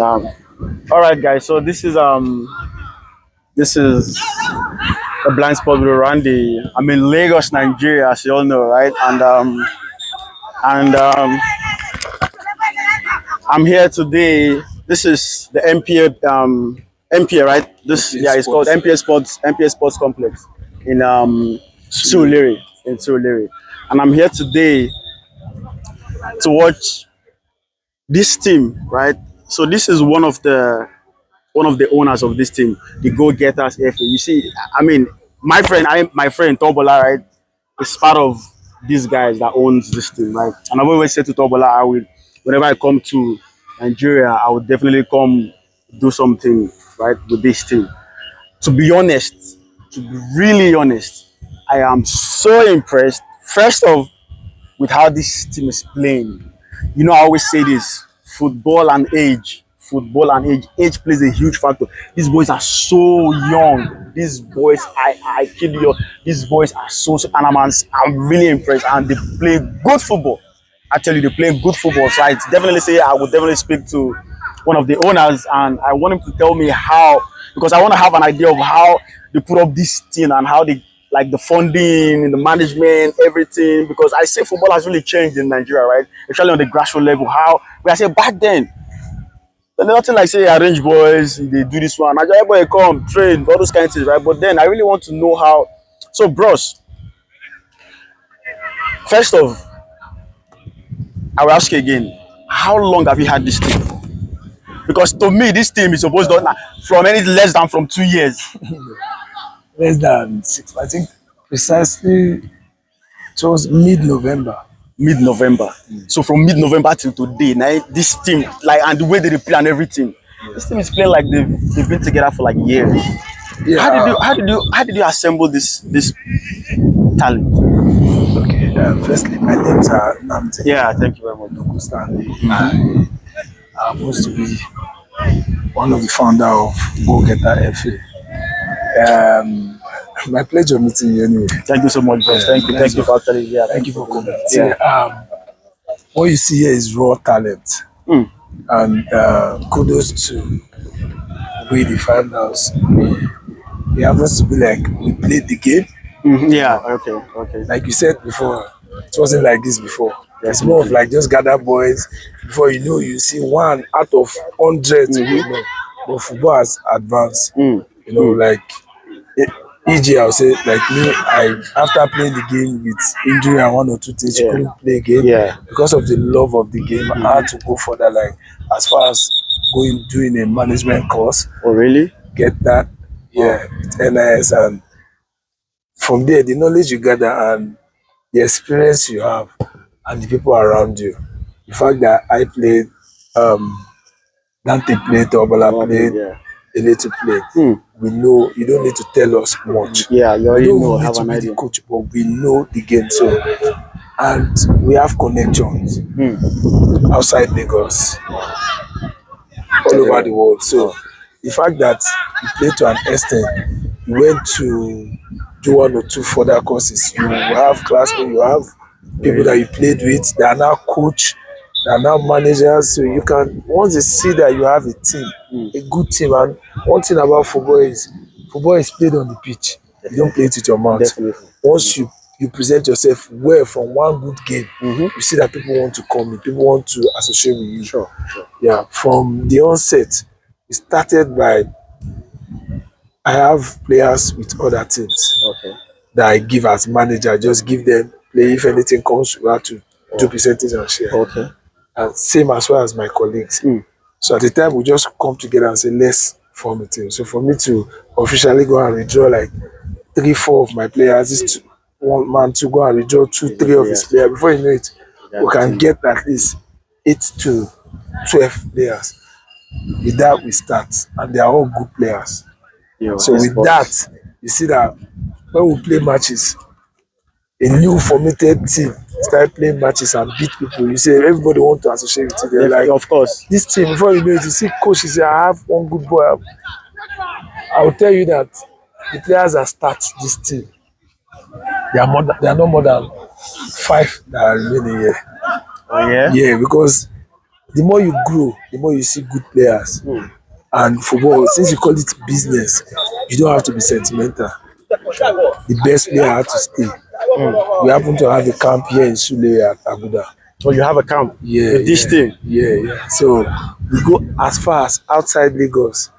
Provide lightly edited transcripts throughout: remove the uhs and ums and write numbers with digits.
Um, all right, guys. So this is a blind spot with Randy. I'm in Lagos, Nigeria, as you all know, right? And I'm here today. This is the MPA, right? This MPA yeah, it's called Sports. MPA Sports Complex in Surulere in Surulere, and I'm here today to watch this team, right? So this is one of the owners of this team, the Go Getters FA. You see, I mean, my friend Tobola, right, is part of these guys that owns this team, right? And I've always said to Tobola, whenever I come to Nigeria, I would definitely come do something, right, with this team. To be honest, to be really honest, I am so impressed. First of with how this team is playing. You know, I always say this: football and age. Football and age. Age plays a huge factor. These boys are so young. These boys, I kid you, these boys are so and I'm really impressed. And they play good football. Actually, they play good football. So I definitely say I would definitely speak to one of the owners, and I want him to tell me how, because I want to have an idea of how they put up this team and how they like the funding, the management, everything. Because I say football has really changed in Nigeria, right? Especially on the grassroots level. How we I say back then, there's nothing like say arrange boys, they do this one. Nigeria boy come train, all those kind of things, right? But then I really want to know how. So, bros, first off, I will ask you again: how long have you had this team? Because to me, this team is supposed to from any less than from 2 years. Less than 6. I think precisely it was mid-November. Mid-November. So from mid-November till today, now this team, like, and the way they play and everything, this team is playing like they've been together for like years. How did Yeah. you assemble this talent? Okay. Firstly, my name's Namdi Yeah, thank you very much. Nuku Stanley. I happens to be one of the founder of Go Getter FA. My pleasure meeting you anyway. Thank you so much, boss. Thank you for actually, yeah, Thank you for coming. Yeah. What you see here is raw talent, Mm. and kudos to we the founders. We happens to be like we played the game. Yeah. Okay. Like you said before, it wasn't like this before. It's more of Definitely. like just gather boys. Before you know, you see one out of hundreds. You know, but football has advanced. Mm. You know, like e.g. I'll say like me. I after playing the game with injury and one or two things, you Yeah. couldn't play again Yeah. because of the love of the game. I had to go further, like as far as going doing a management course, Oh, really? get that, yeah, with NIS, and from there the knowledge you gather and the experience you have and the people around you. The fact that I played, Dante played, Obala played, Yeah. Eletu played. Hmm. We know you don't need to tell us much. Yeah, you We already don't know, even need have to an be the idea. coach, but we know the game. So, and we have connections outside Lagos, all over the world. So, the fact that you play to an extent, you went to do one or two further courses, you have classmates, you have people that you played with, they are now coach, they are now managers. So you can once they see that you have a team, a good team, and one thing about football is played on the pitch. You don't play it with your mouth. Definitely. Once you present yourself well from one good game, you see that people want to come in, people want to associate with you. Sure. Yeah, from the onset, it started by I have players with other teams Okay. that I give as manager. Just give them play. If anything comes, we have to do percentage and share. Okay. And same as well as my colleagues. So at the time, we just come together and say, let's form a team. So for me to officially go and withdraw like 3, 4 of my players, this one man to go and withdraw 2, 3 of his players. Before you know it, we can get at least 8 to 12 players. With that, we start, and they are all good players. Yo, So this with boss. that, you see that when we play matches, a new formatted team start playing matches and beat people. You say everybody want to associate with it. They're like, Of course. this team, before you know it, you see coach, you say, I have one good boy. I will tell you that the players that start this team, they are not more than 5 that are remaining here. Oh yeah. Yeah, because the more you grow, the more you see good players. Mm. And football, since you call it business, you don't have to be sentimental. The best player had to stay. We happen to have a camp here in Sule at Aguda. So you have a camp Yeah, with this yeah, team. yeah. So we go as far as outside Lagos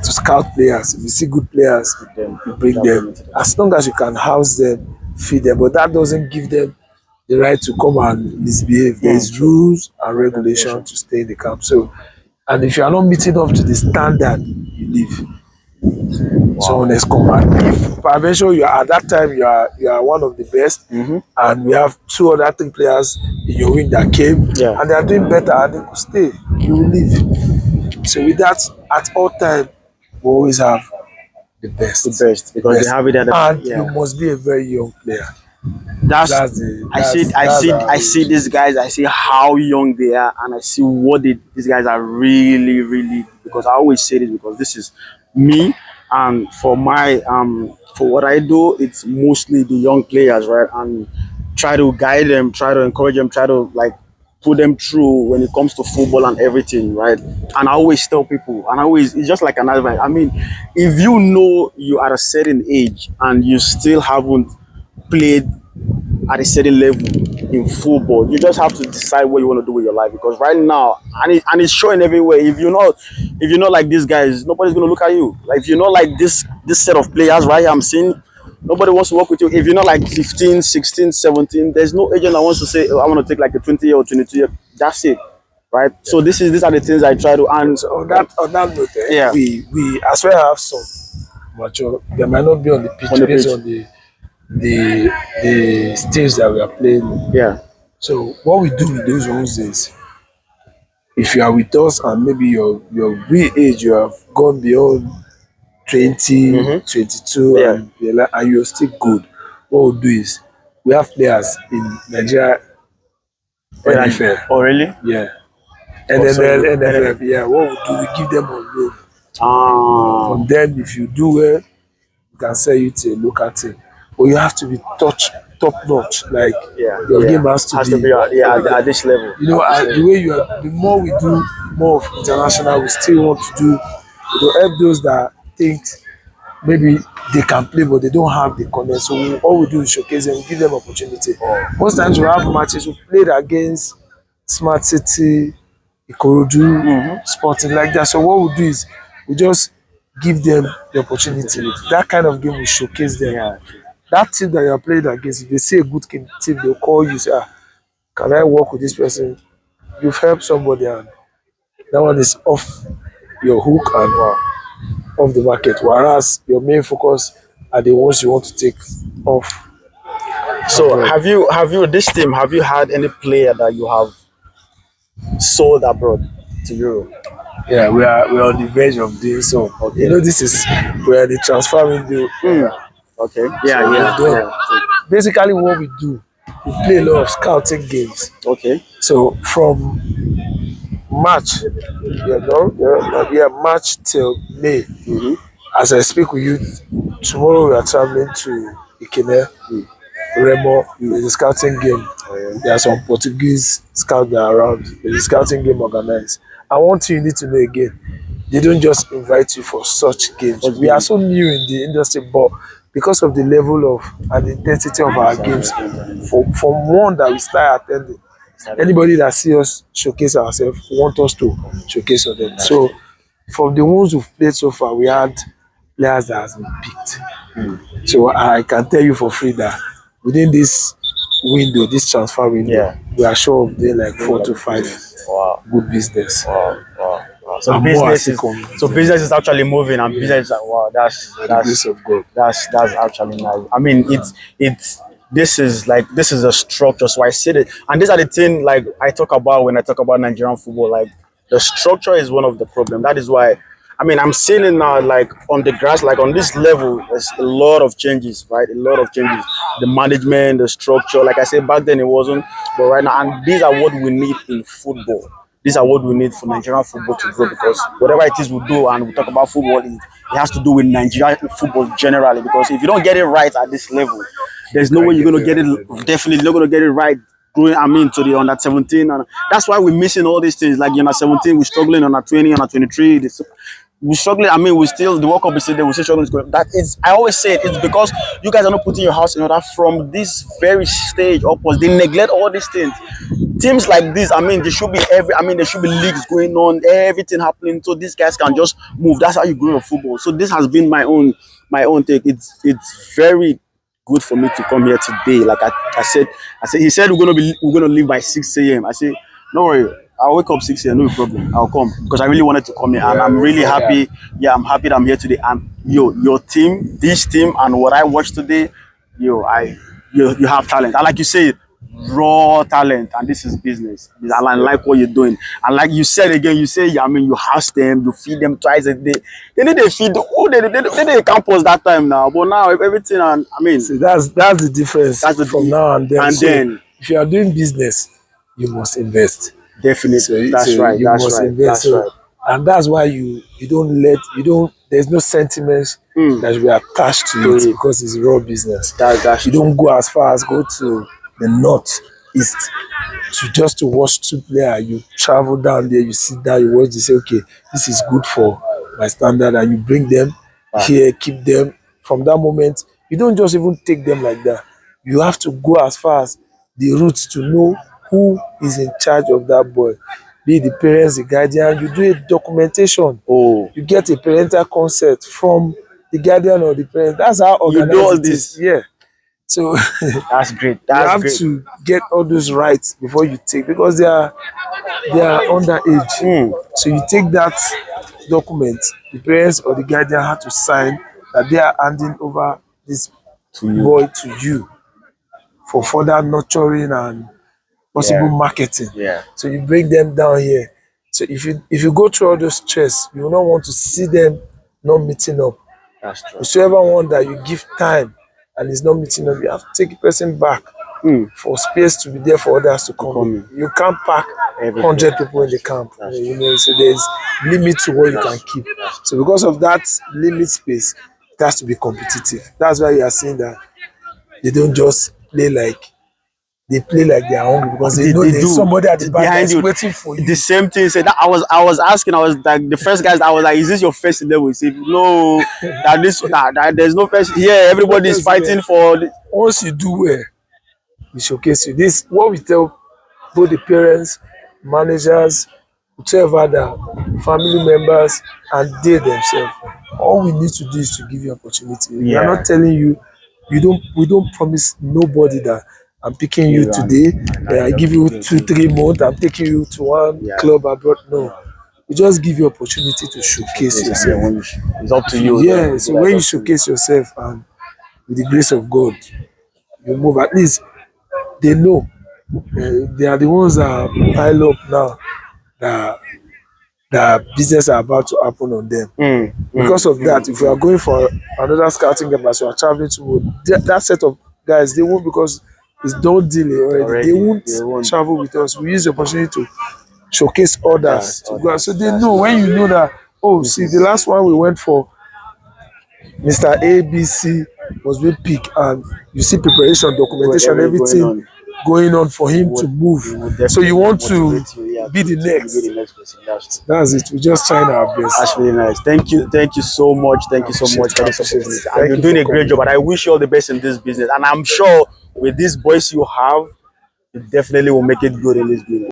to scout players. If you see good players, you bring them. As long as you can house them, feed them. But that doesn't give them the right to come and misbehave. There is rules and regulation to stay in the camp. So, and if you are not meeting up to the standard, you leave. Someone else come, and if peradventure you are at that time you are one of the best, and we have two other three players in your wing that came, Yeah. and they are doing better and they could stay, you will leave. So with that, at all time, we always have the best. The best, because they have it at the And yeah. you must be a very young player. That's That's I see these guys, I see how young they are, and I see what these guys are really, because I always say this because this is me, and for my for what I do, it's mostly the young players, right? And try to guide them, try to encourage them, try to like put them through when it comes to football and everything, right? And I always tell people, and I always, it's just like an advice. I mean, if you know you are at a certain age and you still haven't played at a certain level in football, you just have to decide what you want to do with your life, because right now, and it's showing everywhere. If you're not like these guys, nobody's gonna look at you. Like if you're not like this set of players right here I'm seeing, nobody wants to work with you. If you're not like 15, 16, 17, there's no agent that wants to say, oh, I want to take like a 20-year or 22-year. That's it, right? So these are the things I try to, and So on that note, yeah, we as well have some mature. They might not be on the pitch on the based pitch, on the stage that we are playing in. yeah, So what we do with those ones is, if you are with us and maybe your real age, you have gone beyond 20, 22, yeah. and you're still good, what we'll do is, we have players in Nigeria NFL. Oh really? Yeah. So NNL, NFF, yeah. What we do, we give them on loan. Ah, From then, if you do well, we can sell you to a local team. But you have to be top notch. Like yeah, your yeah. game has to be at this level. you know, the way you are, the more we do more of international, we still want to do, help those that think maybe they can play but they don't have the connect. So all we do is showcase them, give them opportunity. Most times we have matches we played against Smart City, Ikorodu, Sporting, like that. So what we do is we just give them the opportunity. That kind of game we showcase them. Yeah. That team that you are playing against, if they see a good team, they'll call you, say, can I work with this person? You've helped somebody, and that one is off your hook and off the market. Whereas your main focus are the ones you want to take off. So have you this team? Have you had any player that you have sold abroad to Europe? Yeah, we're on the verge of doing so. Okay. You know, we're the transfer window. Okay. So we've done- Basically, what we do, we play a lot of scouting games. Okay. So from March, March till May. As I speak with you, tomorrow we are traveling to Ikene, Remo. There's a scouting game. There are some Portuguese scouts that are around. There's a scouting game organized. And one thing you need to know again, they don't just invite you for such games. We are so new in the industry, but because of the level of and the intensity of our games, from one that we start attending, anybody that see us showcase ourselves want us to showcase on them. So from the ones we've played so far, we had players that has been picked. So I can tell you for free that within this window, this transfer window, we are sure of doing like 4 to 5 good business. So And more business are is still coming. business is actually moving, and business is like, wow, that's By the grace of God. that's actually nice. I mean, it's this is a structure. So I said it, and these are the thing like I talk about when I talk about Nigerian football. Like the structure is one of the problem. That is why. I mean, I'm seeing it now, like on the grass, like on this level, there's a lot of changes, right? A lot of changes. The management, the structure. Like I said, back then it wasn't, but right now, and these are what we need in football. These are what we need for Nigerian football to grow, because whatever it is we do and we talk about football, it has to do with Nigerian football generally. Because if you don't get it right at this level, there's no way you're going to get it, definitely not going to get it right growing, I mean, to the under 17. And that's why we're missing all these things. Like, under 17, we're struggling, under 20, under 23. We're struggling. I mean, we still, the World Cup is still there, we're still struggling to go. That is, I always say it, it's because you guys are not putting your house in order from this very stage upwards. They neglect all these things. Teams like this, I mean, there should be there should be leagues going on, everything happening, so these guys can just move. That's how you grow your football. So this has been my own take. It's very good for me to come here today. Like I said, he said we're gonna leave by 6 a.m. I said, no worry, I'll wake up 6 a.m. No problem. I'll come because I really wanted to come here, and I'm really happy. Yeah, I'm happy that I'm here today. And your team, this team, and what I watched today, you have talent. And like you said, raw talent, and this is business. And I like what you're doing. And like you said again, you say, I mean, you house them, you feed them twice a day. They feed they campus that time now, but now everything, and I mean, See, that's the difference. That's the from now and then. And So then if you are doing business, you must invest. definitely, that's right. You That's must right. invest. That's right. And that's why you don't. There's no sentiments that should be attached to it because it's raw business. That's You don't go as far as go to the north east to watch two players. You travel down there, you sit down, you watch. You say, okay, this is good for my standard, and you bring them here, keep them. From that moment, you don't just even take them like that. You have to go as far as the roots to know who is in charge of that boy. Be it the parents, the guardian. You do a documentation. Oh, You get a parental consent from the guardian or the parent. That's how you organized do all it is. this. Yeah. So That's great. you That's have great. to get all those rights before you take, because they are underage. So you take that document, the parents or the guardian have to sign that they are handing over this boy to you for further nurturing and possible marketing. Yeah. So you bring them down here. So if you go through all those stress, you will not want to see them not meeting up. That's true. Whosoever one that you give time and is not meeting up, you have to take the person back for space to be there for others to come in. You can't pack 100 people in the camp. So there's limit to what you can keep. So because of that limit space, it has to be competitive. That's why you are seeing that they don't just play like they are hungry, because they know there's somebody at the back that's waiting for you. The same thing. Said that I was asking. I was like the first guys. I was like, "Is this your first level?" He said, "No, that there's no first here. Everybody's fighting for." Once you do well, we showcase you. This what we tell both the parents, managers, whatever the family members, and they themselves. All we need to do is to give you opportunity. We are not telling you. We don't promise nobody that I'm picking you today. I give you 2-3 months. I'm taking you to one club abroad. No, we just give you opportunity to showcase yourself. It's up to you. Yeah. So when you showcase yourself, and with the grace of God, you move. At least they know they are the ones that pile up now. That business are about to happen on them. Because of that, if we are going for another scouting game as we are traveling to that set of guys, they won't, because it's done deal already. They won't travel with us. We use the opportunity to showcase others to go. So they know, when you know that, oh, see, the last one we went for, Mr. ABC was being picked, and you see preparation, documentation, everything going on for him to move. So you want to be the next. That's it. We're just trying our best. That's really nice. Thank you so much. Thank you so much for this opportunity. And you're doing a great job. And I wish you all the best in this business. And I'm sure with these boys you have, you definitely will make it good in this business.